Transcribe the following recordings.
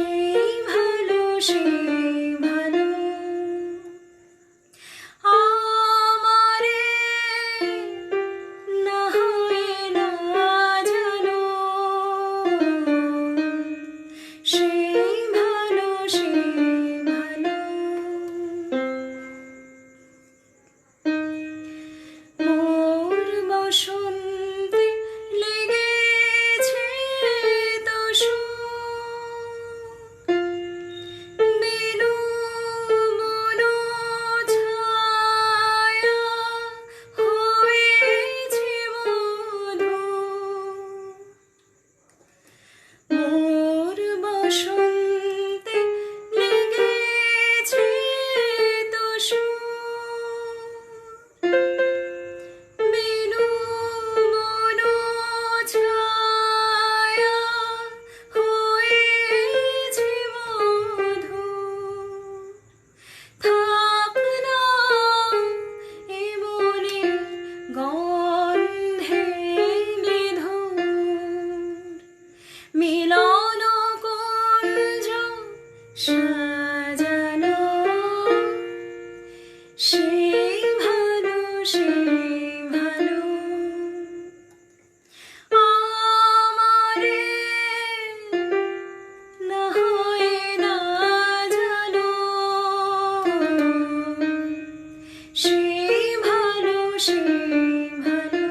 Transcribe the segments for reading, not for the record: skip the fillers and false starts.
সেই ভালো সেই ভালো আমারে না হয় না জানো সেই ভালো সেই ভালো মোর বসন্তে লেগেছে তোষক বিনু মনোছায়া হয়েছে মধু মোর বসন্তে লেগেছে তোষক বিনু মনোছায়া হয়েছে মধু থাক না এ মনে গন্ধে নিধুর মিলন কুঞ্জ সাজানো সেই ভালো সেই ভালো আমারে না হয় না জানো সেই ভালো সেই ভালো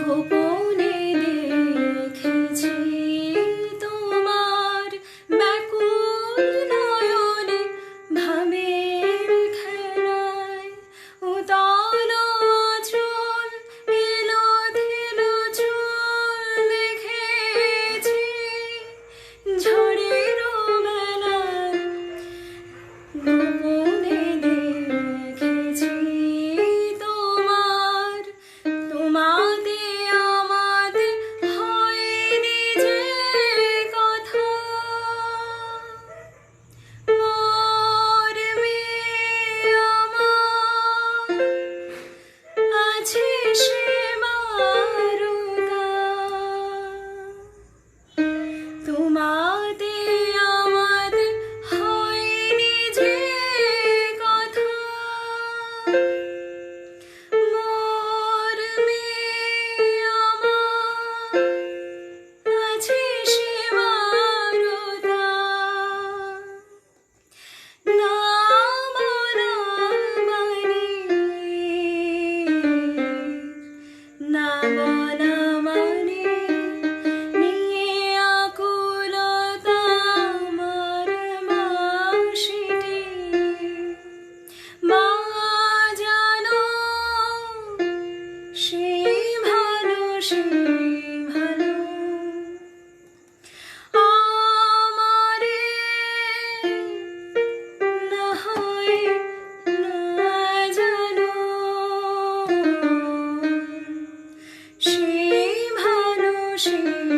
গোপনে দেখেছি তোমার ব্যাকুল নয়নে ভাবের খেলায় উতাল আঁচল এলোথেলো চুল দেখেছি ঝড়ের বেলায় গোপনে দেখেছি তোমার তোমাতে আমাতে হয়নি যে কথা মোর মেয়ে আমার আছে সে বারুদা তোমাতে আমাতে হয়নি যে কথা মোর মেয়ে আমার আছে সে বারুদা না বলা মানে না বলা মানে নিয়ে আকুলতা আমার মাসিটি মা জানো সেই ভালো সেই ভালো আমারে না হয় না জানো সেই ভালো সেই